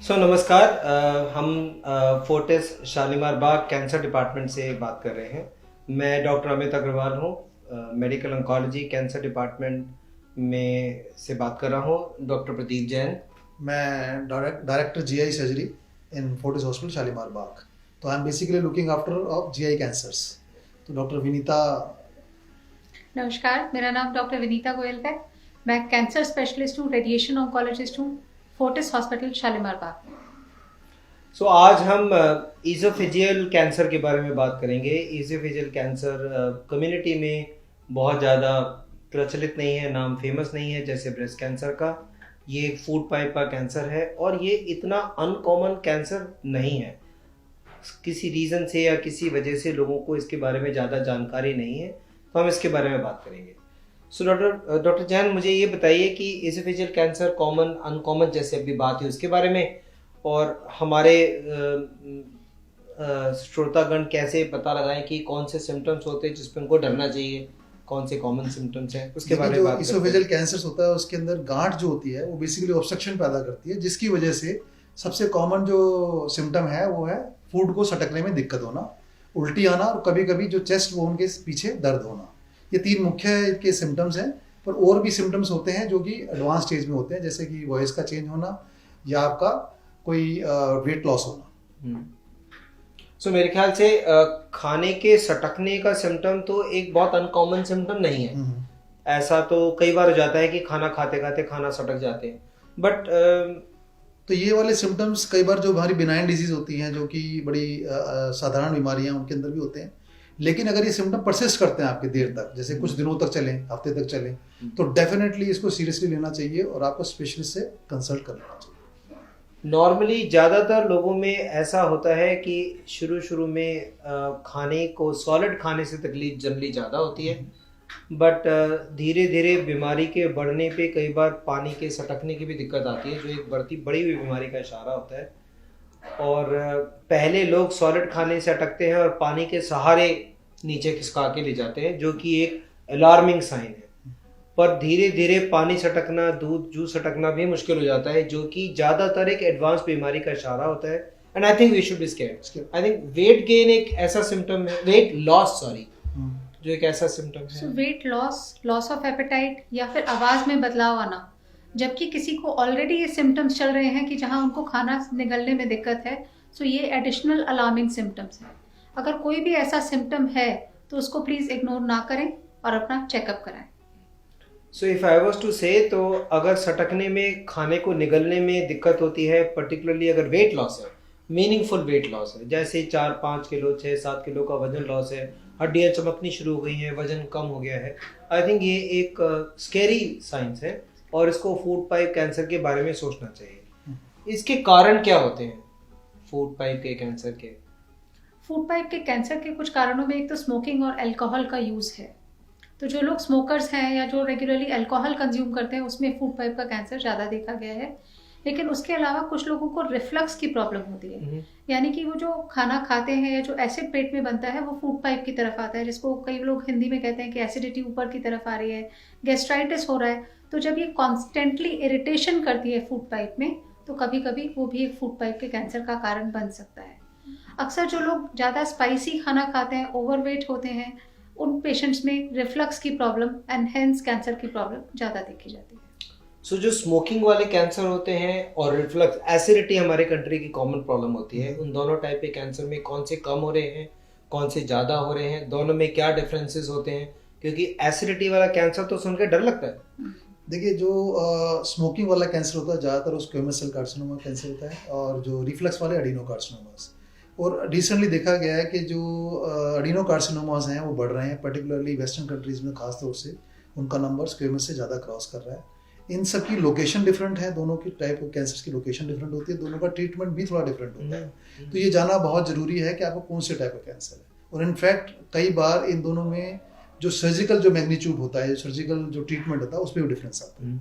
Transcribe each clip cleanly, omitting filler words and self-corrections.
नमस्कार। हम फोर्टिस शालीमार बाग cancer department से बात कर रहे हैं। मैं डॉक्टर अमित अग्रवाल हूँ, मेडिकल ऑन्कोलॉजी कैंसर डिपार्टमेंट में से बात कर रहा हूँ। डॉक्टर प्रदीप जैन। मैं director GI surgery in Fortis hospital Shalimar बाग। तो I am basically looking after of GI cancers. तो डॉक्टर विनीता। नमस्कार, मेरा नाम डॉक्टर विनीता गोयल है। मैं कैंसर स्पेशलिस्ट हूँ, रेडिएशन ऑन्कोलॉजिस्ट हूँ, फोर्टिस हॉस्पिटल शालीमार बाग। आज हम ईसोफेजियल कैंसर के बारे में बात करेंगे। ईसोफेजियल कैंसर कम्युनिटी में बहुत ज़्यादा प्रचलित नहीं है, नाम फेमस नहीं है जैसे ब्रेस्ट कैंसर का। ये एक फूड पाइप का कैंसर है और ये इतना अनकॉमन कैंसर नहीं है। किसी रीज़न से या किसी वजह से लोगों को इसके बारे में ज़्यादा जानकारी नहीं है, तो हम इसके बारे में बात करेंगे। डॉक्टर जैन, मुझे ये बताइए कि ईसोफेजियल कैंसर कॉमन अनकॉमन जैसे अभी बात है उसके बारे में, और हमारे श्रोतागण कैसे पता लगाएं कि कौन से सिम्टम्स होते हैं जिसपे उनको डरना चाहिए, कौन से कॉमन सिम्टम्स हैं उसके बारे में बात करते हैं। ईसोफेजियल कैंसर होता है उसके अंदर गांठ जो होती है वो बेसिकली ऑब्स्ट्रक्शन पैदा करती है, जिसकी वजह से सबसे कॉमन जो सिम्टम है वो है फूड को सटकने में दिक्कत होना, उल्टी आना और कभी कभी जो चेस्ट बोन के पीछे दर्द होना। ये तीन मुख्य इनके सिम्टम्स हैं, पर और भी सिम्टम्स होते हैं जो कि एडवांस स्टेज में होते हैं, जैसे कि वॉइस का चेंज होना या आपका कोई वेट लॉस होना। मेरे ख्याल से खाने के सटकने का सिम्टम तो एक बहुत अनकॉमन सिम्टम नहीं है। ऐसा तो कई बार हो जाता है कि खाना खाते खाते खाना सटक जाते हैं, बट तो ये वाले सिम्टम्स कई बार जो हमारी बिनाइन डिजीज होती हैं, जो कि बड़ी साधारण बीमारियां उनके अंदर भी होते हैं। लेकिन अगर ये सिम्टम परसिस्ट करते हैं आपके देर तक, जैसे कुछ दिनों तक चलें, हफ्ते तक चलें, तो डेफिनेटली इसको सीरियसली लेना चाहिए और आपको स्पेशलिस्ट से कंसल्ट कर लेना चाहिए। नॉर्मली ज़्यादातर लोगों में ऐसा होता है कि शुरू में खाने को सॉलिड खाने से तकलीफ जनरली ज़्यादा होती है, बट धीरे धीरे बीमारी के बढ़ने पे कई बार पानी के सटकने की भी दिक्कत आती है, जो एक बड़ी हुई बीमारी का इशारा होता है। और पहले लोग सॉलिड खाने से अटकते हैं और पानी के सहारे नीचे खिसका के ले जाते हैं, जो कि एक अलार्मिंग साइन है। पर धीरे धीरे पानी सटकना, दूध जूस सटकना भी मुश्किल हो जाता है, जो कि ज़्यादातर एक एडवांस बीमारी का इशारा होता है। And I think we should be scared. I think weight gain एक ऐसा सिम्टम है, वेट लॉस जो एक ऐसा सिम्टम है। वेट लॉस ऑफ एपेटाइट या फिर आवाज में बदलाव आना, जबकि किसी को ऑलरेडी ये सिम्टम्स चल रहे हैं कि जहां उनको खाना निगलने में दिक्कत है, सो ये एडिशनल अलार्मिंग सिम्टम्स हैं। अगर कोई भी ऐसा सिम्टम है तो उसको प्लीज इग्नोर ना करें और अपना चेकअप कराएं। So if I was to say, तो अगर सटकने में, खाने को निगलने में दिक्कत होती है, पर्टिकुलरली अगर वेट लॉस है, मीनिंगफुल वेट लॉस है, जैसे 4-5 किलो 6-7 किलो का वजन लॉस है, हड्डियाँ चमकनी शुरू हो गई हैं, वजन कम हो गया है, आई थिंक ये एक स्केरी साइंस है और इसको फूड पाइप कैंसर के बारे में सोचना चाहिए। इसके कारण क्या होते हैं फूड पाइप के कैंसर के? फूड पाइप के कैंसर के कुछ कारणों में एक तो स्मोकिंग और अल्कोहल का यूज़ है। तो जो लोग स्मोकर्स हैं या जो रेगुलरली अल्कोहल कंज्यूम करते हैं, उसमें फूड पाइप का कैंसर ज़्यादा देखा गया है। लेकिन उसके अलावा कुछ लोगों को रिफ्लक्स की प्रॉब्लम होती है, यानी कि वो जो खाना खाते हैं या जो एसिड पेट में बनता है वो फूड पाइप की तरफ आता है, जिसको कई लोग हिंदी में कहते हैं कि एसिडिटी ऊपर की तरफ आ रही है, गैस्ट्राइटिस हो रहा है। तो जब ये कॉन्स्टेंटली इरिटेशन करती है फूड पाइप में, तो कभी कभी वो भी एक फूड पाइप के कैंसर का कारण बन सकता है। अक्सर जो लोग ज़्यादा स्पाइसी खाना खाते हैं, ओवरवेट होते हैं, उन पेशेंट्स में रिफ्लक्स की प्रॉब्लम एंड हेंस कैंसर की प्रॉब्लम ज़्यादा देखी जाती है। जो स्मोकिंग वाले कैंसर होते हैं और रिफ्लक्स, एसिडिटी हमारे कंट्री की कॉमन प्रॉब्लम होती है, उन दोनों टाइप के कैंसर में कौन से कम हो रहे हैं, कौन से ज़्यादा हो रहे हैं, दोनों में क्या डिफरेंसेस होते हैं? क्योंकि एसिडिटी वाला कैंसर तो सुनकर डर लगता है। देखिए, जो स्मोकिंग वाला कैंसर होता है ज़्यादातर उस स्क्वेमस सेल कार्सिनोमा कैंसर होता है, और जो रिफ्लक्स वाले एडिनोकार्सिनोमास। और रिसेंटली देखा गया है कि जो एडिनोकार्सिनोमास हैं वो बढ़ रहे हैं, पर्टिकुलरली वेस्टर्न कंट्रीज़ में खास तौर से उनका नंबर स्क्वेमस से ज़्यादा क्रॉस कर रहा है। इन सब की लोकेशन डिफरेंट है, दोनों की टाइप ऑफ कैंसर की लोकेशन डिफरेंट होती है, दोनों का ट्रीटमेंट भी थोड़ा डिफरेंट होता है। तो ये जानना बहुत ज़रूरी है कि आपको कौन से टाइप ऑफ कैंसर है। और इनफैक्ट कई बार इन दोनों में जो सर्जिकल जो मैग्नीट्यूड होता है, सर्जिकल जो ट्रीटमेंट होता है, उसमें भी डिफरेंस आता है।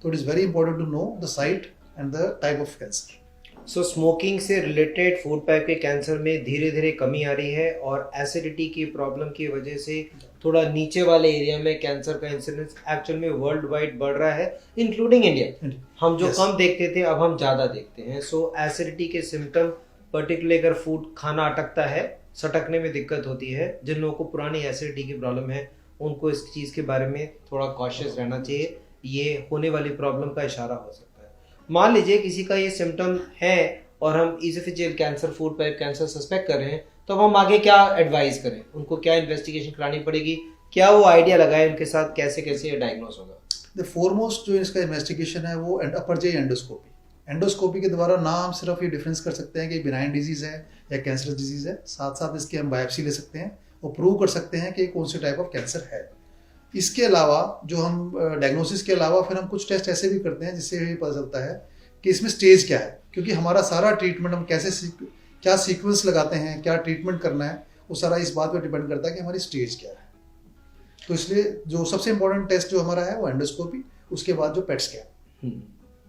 तो it is very important to know the site and the type of cancer. So smoking से रिलेटेड फूड पाइप के कैंसर में धीरे धीरे कमी आ रही है और एसिडिटी की प्रॉब्लम की वजह से थोड़ा नीचे वाले एरिया में कैंसर का इंसिडेंस एक्चुअल में वर्ल्ड वाइड बढ़ रहा है, इंक्लूडिंग इंडिया। हम जो कम देखते थे अब हम ज़्यादा देखते हैं। सो एसिडिटी के सिम्टम पर्टिकुलरली अगर फूड खाना अटकता है, सटकने में दिक्कत होती है, जिन लोगों को पुरानी एसिडिटी की प्रॉब्लम है उनको इस चीज़ के बारे में थोड़ा कॉशियस रहना चाहिए। ये होने वाली प्रॉब्लम का इशारा हो सकता है। मान लीजिए किसी का ये सिम्टम है और हम oesophageal cancer, food pipe cancer suspect कर रहे हैं, तो हम आगे क्या एडवाइस करें? उनको क्या इन्वेस्टिगेशन करानी पड़ेगी? क्या वो आइडिया लगाए उनके साथ कैसे कैसे ये डायग्नोस होगा? द फोरमोस्ट जो इसका इन्वेस्टिगेशन है वो अपर जे एंडोस्कोपी। एंडोस्कोपी के द्वारा ना हम सिर्फ ये डिफरेंस कर सकते हैं कि बिनाइन डिजीज है या कैंसरस डिजीज है, साथ साथ इसकी हम बायोप्सी ले सकते हैं और प्रूव कर सकते हैं कि कौन से टाइप ऑफ कैंसर है। इसके अलावा जो हम डायग्नोसिस के अलावा फिर हम कुछ टेस्ट ऐसे भी करते हैं जिससे ये पता चलता है कि इसमें स्टेज क्या है, क्योंकि हमारा सारा ट्रीटमेंट हम क्या सीक्वेंस लगाते हैं, क्या ट्रीटमेंट करना है, वो सारा इस बात पर डिपेंड करता है कि हमारी स्टेज क्या है। तो इसलिए जो सबसे इम्पोर्टेंट टेस्ट जो हमारा है वो एंडोस्कोपी, उसके बाद जो पेट स्कैन।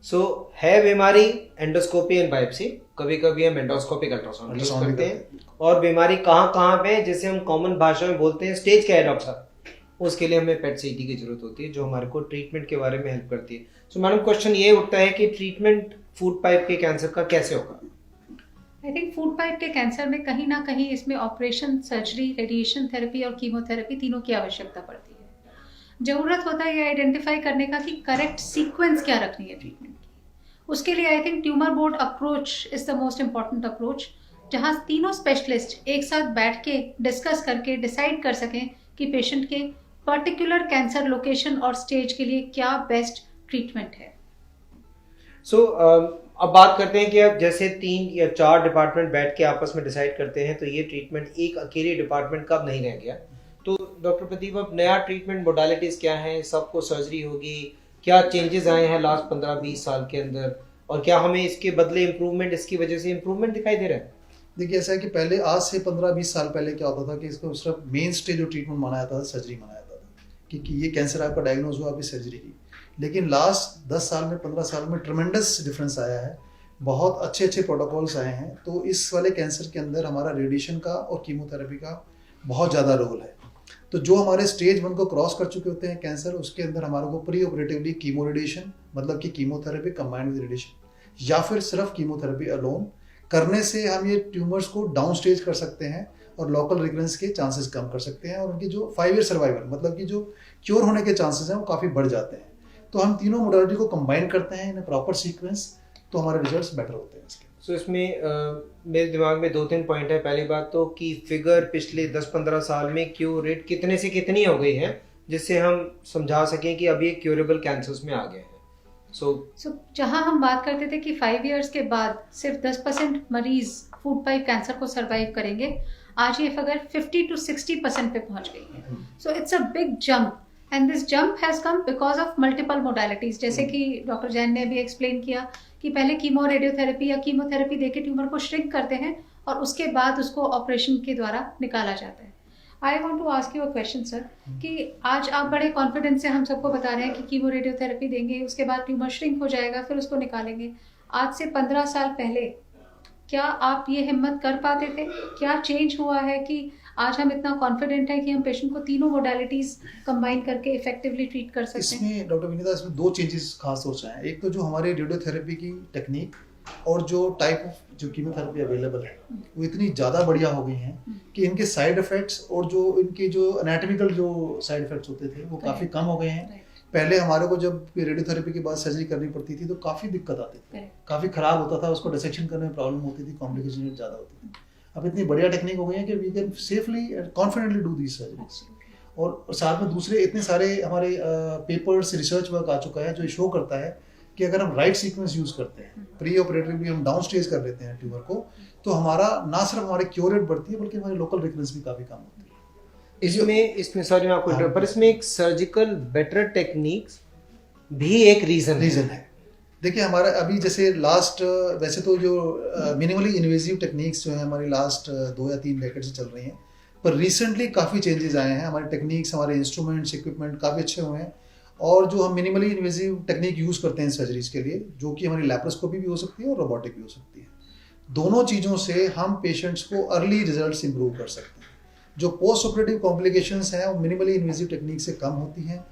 सो है बीमारी एंडोस्कोपी एंड बायोप्सी, कभी कभी हम एंडोस्कोपिक अल्ट्रासाउंड यूज करते हैं। और बीमारी कहाँ कहाँ पे, जैसे हम कॉमन भाषा में बोलते हैं स्टेज क्या है डॉक्टर साहब, उसके लिए हमें पेट सीटी की जरूरत होती है जो हमारे को ट्रीटमेंट के बारे में हेल्प करती है। सो मैडम क्वेश्चन ये उठता है कि ट्रीटमेंट फूड पाइप के कैंसर का कैसे होगा? आई थिंक फूड पाइप के कैंसर में कहीं ना कहीं इसमें ऑपरेशन, सर्जरी, रेडिएशन थेरेपी और कीमोथेरेपी तीनों की आवश्यकता पड़ती है। ज़रूरत होता है ये आइडेंटिफाई करने का कि करेक्ट सीक्वेंस क्या रखनी है ट्रीटमेंट की। उसके लिए I think tumour board approach is the most important approach, जहाँ तीनों स्पेशलिस्ट एक साथ बैठ के डिस्कस करके डिसाइड कर सकें कि पेशेंट के पर्टिकुलर कैंसर लोकेशन और स्टेज के लिए क्या बेस्ट ट्रीटमेंट है। सो अब बात करते हैं कि अब जैसे 3 या 4 डिपार्टमेंट बैठ के आपस में डिसाइड करते हैं, तो ये ट्रीटमेंट एक अकेले डिपार्टमेंट का अब नहीं रह गया। तो डॉक्टर प्रदीप, अब नया ट्रीटमेंट मोडालिटीज़ क्या हैं? सबको सर्जरी होगी? क्या चेंजेस आए हैं लास्ट 15-20 साल के अंदर, और क्या हमें इसके बदले इम्प्रूवमेंट, इसकी वजह से इम्प्रूवमेंट दिखाई दे रहा है? देखिए ऐसा है कि पहले आज से 15-20 साल पहले क्या होता था कि इसको सिर्फ मेन स्टेज जो ट्रीटमेंट माना जाता था सर्जरी माना जाता था कि ये कैंसर आपका डायग्नोज हुआ, अभी सर्जरी की। लेकिन लास्ट 10 साल में, 15 साल में ट्रमेंडस डिफरेंस आया है, बहुत अच्छे अच्छे प्रोटोकॉल्स आए हैं। तो इस वाले कैंसर के अंदर हमारा रेडिएशन का और कीमोथेरेपी का बहुत ज़्यादा रोल है। तो जो हमारे स्टेज 1 को क्रॉस कर चुके होते हैं कैंसर, उसके अंदर हमारे को प्री ऑपरेटिवली कीमो रेडिएशन, मतलब कि कीमोथेरेपी कंबाइंड विद रेडिएशन, या फिर सिर्फ कीमोथेरेपी अलोन करने से हम ये ट्यूमर्स को डाउन स्टेज कर सकते हैं और लोकल रिकरेंस के चांसेस कम कर सकते हैं, और उनकी जो 5 ईयर सर्वाइवल, मतलब कि जो क्योर होने के चांसेस हैं वो काफ़ी बढ़ जाते हैं। तो हम तीनों मोडालिटी को कंबाइन करते हैं इन प्रॉपर सीक्वेंस, तो हमारे रिजल्ट्स बेटर होते हैं इसके। सो इसमें मेरे दिमाग में 2-3 पॉइंट है। पहली बात तो कि फिगर पिछले 10-15 साल में क्योर रेट कितने से कितनी हो गई है, जिससे हम समझा सकें कि अब ये क्यूरेबल कैंसर्स में आ गए हैं। सो जहां हम बात करते थे कि 5 इयर्स के बाद सिर्फ 10% मरीज फूड पाइप कैंसर को सरवाइव करेंगे, आज ये फिगर 50 to 60% पे पहुंच गई है। So it's a big jump, and this jump has come because of multiple modalities. जैसे कि डॉक्टर जैन ने भी एक्सप्लेन किया कि पहले कीमो रेडियोथेरेपी या कीमोथेरेपी देके ट्यूमर को श्रिंक करते हैं और उसके बाद उसको ऑपरेशन के द्वारा निकाला जाता है। I want to ask you a question sir, कि आज आप बड़े कॉन्फिडेंस से हम सबको बता रहे हैं कि कीमो रेडियोथेरेपी देंगे, उसके बाद ट्यूमर श्रिंक हो जाएगा, फिर उसको निकालेंगे। आज से 15 साल पहले क्या आप ये हिम्मत कर पाते थे? क्या चेंज हुआ है कि आज हम इतना कॉन्फिडेंट है कि हम पेशेंट को तीनों मोडालिटीज कंबाइन करके इफेक्टिवली ट्रीट कर सकते हैं? इसमें डॉक्टर विनीता, इसमें 2 चेंजेस खास सोचा है। एक तो जो हमारे रेडियोथेरेपी की टेक्निक और जो टाइप ऑफ जो कीमोथेरेपी अवेलेबल है वो इतनी ज़्यादा बढ़िया हो गई हैं कि इनके साइड इफ़ेक्ट्स और जो इनके जो एनाटॉमिकल जो साइड इफ़ेक्ट्स होते थे वो काफ़ी कम हो गए हैं। पहले हमारे को जब रेडियोथेरेपी के बाद सर्जरी करनी पड़ती थी तो काफ़ी दिक्कत आती थी, काफ़ी ख़राब होता था, उसको डिसेक्शन करने में प्रॉब्लम होती थी, कॉम्प्लिकेशन ज़्यादा होती थी। अब इतनी बढ़िया टेक्निक हो गई है कि we can safely and confidently do these surgeries. और साथ में दूसरे इतने सारे हमारे पेपर्स, रिसर्च वर्क आ चुका है जो शो करता है कि अगर हम राइट सीक्वेंस यूज़ करते हैं, प्री ऑपरेटिवली हम डाउन स्टेज कर लेते हैं ट्यूमर को, तो हमारा ना सिर्फ हमारी क्योर रेट बढ़ती है बल्कि हमारी लोकल रिकरेंस भी काफ़ी कम होती है। इसमें सॉरी मैं आपको पर इसमें एक सर्जिकल बेटर टेक्निक्स भी एक रीज़न है। देखिए हमारा अभी जैसे लास्ट, वैसे तो जो मिनिमली इन्वेजिव टेक्निक्स जो है हमारी लास्ट 2 या 3 डेकेड से चल रही हैं, पर रिसेंटली काफ़ी चेंजेस आए हैं। हमारे टेक्निक्स, हमारे इंस्ट्रूमेंट्स, इक्विपमेंट काफ़ी अच्छे हुए हैं और जो हम मिनिमली इन्वेजिव टेक्निक यूज़ करते हैं सर्जरीज के लिए, जो कि हमारी लैप्रोस्कोपी भी हो सकती है और रोबोटिक भी हो सकती है, दोनों चीज़ों से हम पेशेंट्स को अर्ली रिजल्ट्स इंप्रूव कर सकते हैं। जो पोस्ट ऑपरेटिव कॉम्प्लिकेशंस हैं वो मिनिमली इन्वेजिव टेक्निक से कम होती हैं,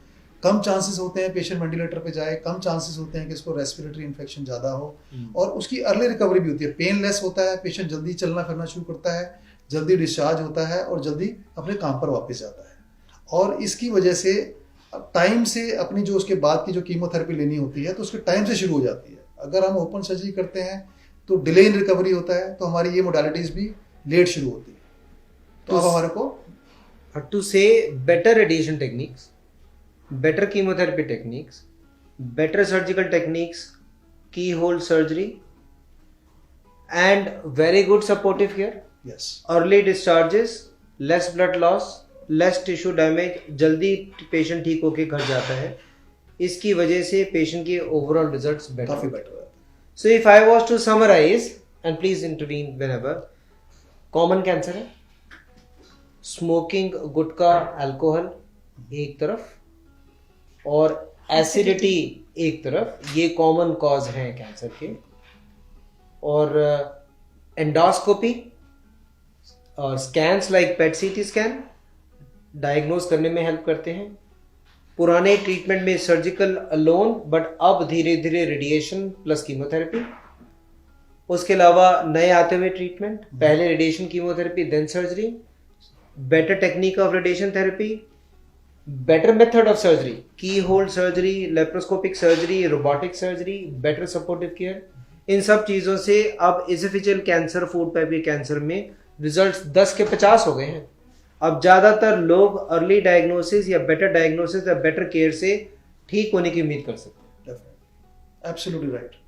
कम चांसेस होते हैं पेशेंट वेंटिलेटर पे जाए, कम चांसेस होते हैं कि इसको रेस्पिरेटरी इन्फेक्शन ज़्यादा हो, और उसकी अर्ली रिकवरी भी होती है, पेन लेस होता है, पेशेंट जल्दी चलना फिरना शुरू करता है, जल्दी डिस्चार्ज होता है और जल्दी अपने काम पर वापस जाता है। और इसकी वजह से टाइम से अपनी जो उसके बाद की जो कीमोथेरेपी लेनी होती है तो उसके टाइम से शुरू हो जाती है। अगर हम ओपन सर्जरी करते हैं तो डिले इन रिकवरी होता है, तो हमारी ये मोडालिटीज़ भी लेट शुरू होती है। तो अब हमारे को to say better radiation techniques, better chemotherapy techniques, better surgical techniques, keyhole surgery, and very good supportive care, yes early discharges, less blood loss, less tissue damage, जल्दी पेशेंट ठीक होके घर जाता है, इसकी वजह से पेशेंट के ओवरऑल रिजल्ट्स बेटर काफ़ी बेटर है। So if I was to summarize, and please intervene whenever, common cancer है, स्मोकिंग, गुटखा, अल्कोहल एक तरफ और एसिडिटी एक तरफ, ये कॉमन कॉज हैं कैंसर के। और एंडोस्कोपी और स्कैन्स लाइक पेट सीटी स्कैन डायग्नोज करने में हेल्प करते हैं। पुराने ट्रीटमेंट में सर्जिकल अलोन, बट अब धीरे धीरे रेडिएशन प्लस कीमोथेरेपी। उसके अलावा नए आते हुए ट्रीटमेंट, पहले radiation chemotherapy then surgery, better technique of radiation therapy, better method of surgery, keyhole surgery, laparoscopic surgery, robotic surgery, better supportive care, इन सब चीज़ों से अब एसोफेजियल कैंसर, फूड पाइप के कैंसर में रिजल्ट्स 10 के 50 हो गए हैं। अब ज़्यादातर लोग अर्ली डायग्नोसिस या बेटर डायग्नोसिस या बेटर केयर से ठीक होने की उम्मीद कर सकते हैं। Absolutely right.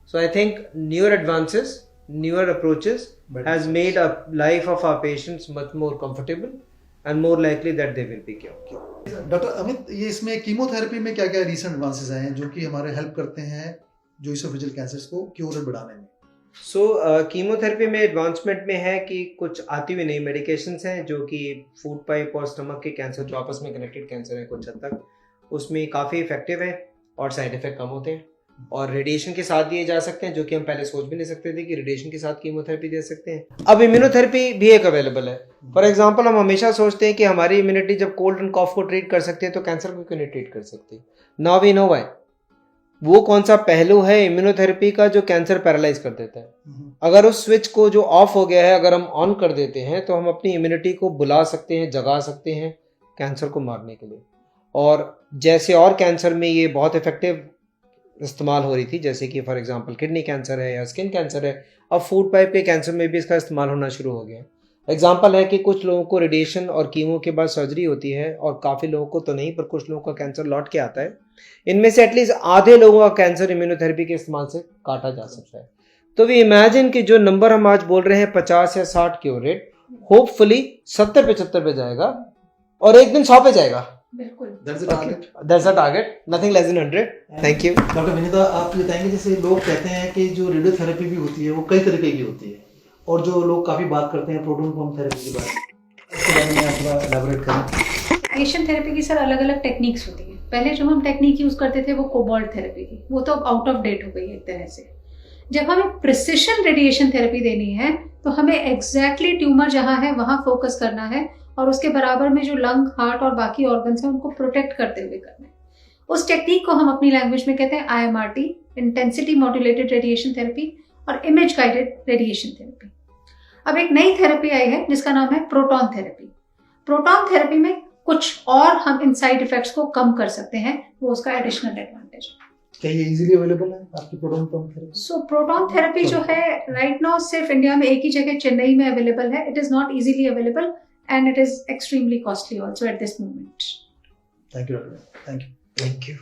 So I think newer advances, newer approaches has made a life of our patients much more comfortable and more likely that they will be cured. Doctor Amit, ये इसमें कीमोथेरेपी में क्या क्या रिसेंट एडवांसेस आए हैं जो कि हमारे हेल्प करते हैं जो इसोफेजियल कैंसर्स को क्योर बढ़ाने में? सो कीमोथेरेपी में एडवांसमेंट में है कि कुछ आती हुई नई मेडिकेशंस हैं जो कि फूड पाइप और स्टमक के कैंसर जो आपस में कनेक्टेड कैंसर है कुछ हद तक, उसमें काफ़ी इफेक्टिव है और साइड इफेक्ट कम होते हैं, और रेडिएशन के साथ दिए जा सकते हैं, जो कि हम पहले सोच भी नहीं सकते थे कि रेडिएशन के साथ कीमोथेरेपी दे सकते हैं। अब इम्यूनोथेरेपी भी एक अवेलेबल है। फॉर एग्जांपल, हम हमेशा सोचते हैं कि हमारी इम्यूनिटी जब कोल्ड एंड कॉफ को ट्रीट कर सकते हैं तो कैंसर को क्यों नहीं ट्रीट कर सकती। Now we know why. वो कौन सा पहलू है इम्यूनोथेरेपी का जो कैंसर पैरालाइज कर देता है। अगर उस स्विच को जो ऑफ हो गया है अगर हम ऑन कर देते हैं तो हम अपनी इम्यूनिटी को बुला सकते हैं, जगा सकते हैं कैंसर को मारने के लिए। और जैसे और कैंसर में ये बहुत इफेक्टिव इस्तेमाल हो रही थी, जैसे कि फॉर एग्जांपल किडनी कैंसर है या स्किन कैंसर है, अब फूड पाइप के कैंसर में भी इसका इस्तेमाल होना शुरू हो गया है। एग्जांपल है कि कुछ लोगों को रेडिएशन और कीमो के बाद सर्जरी होती है और काफ़ी लोगों को तो नहीं, पर कुछ लोगों का कैंसर लौट के आता है। इनमें से एटलीस्ट आधे लोगों का कैंसर इम्यूनोथेरेपी के इस्तेमाल से काटा जा सकता है। तो वी इमेजिन कि जो नंबर हम आज बोल रहे हैं 50 या 60 क्योर रेट, होपफुली 70-75 पे जाएगा और एक दिन 100 पे जाएगा। बिल्कुल, That's the target, nothing less than 100. Thank you. Doctor Vinita, आप ये बताएंगे जैसे लोग कहते हैं कि जो रेडियोथेरेपी भी होती है वो कई तरीके की होती है, और जो लोग काफ़ी बात करते हैं प्रोटॉन पंप थेरेपी की बात, इसके बारे में आप थोड़ा एलैबोरेट करें। रेडिएशन थेरेपी की सर अलग अलग टेक्निक्स होती है। पहले जो हम टेक्निक यूज़ करते थे वो कोबाल्ट थेरेपी थी, वो तो अब आउट ऑफ डेट हो गई है एक तरह से। जब हमें प्रिसिशन रेडिएशन थेरेपी देनी है तो हमें एग्जैक्टली ट्यूमर जहाँ है वहाँ फोकस करना है और उसके बराबर में जो लंग, हार्ट और बाकी ऑर्गन्स हैं उनको प्रोटेक्ट करते हुए करना है। उस टेक्निक को हम अपनी लैंग्वेज में कहते हैं IMRT, intensity modulated radiation therapy, और इमेज गाइडेड रेडिएशन थेरेपी। अब एक नई थेरेपी आई है जिसका नाम है प्रोटॉन थेरेपी। प्रोटॉन थेरेपी में कुछ और हम इन साइड इफेक्ट्स को कम कर सकते हैं, वो उसका एडिशनल एडवांटेज है। क्या ये इजीली अवेलेबल है आपकी प्रोटॉन पंप थेरेपी? सो प्रोटॉन थेरेपी जो है राइट नाउ सिर्फ इंडिया में एक ही जगह चेन्नई में अवेलेबल है। It is not easily available and it is extremely costly also at this moment. Thank you, Dr. Thank you. Thank you.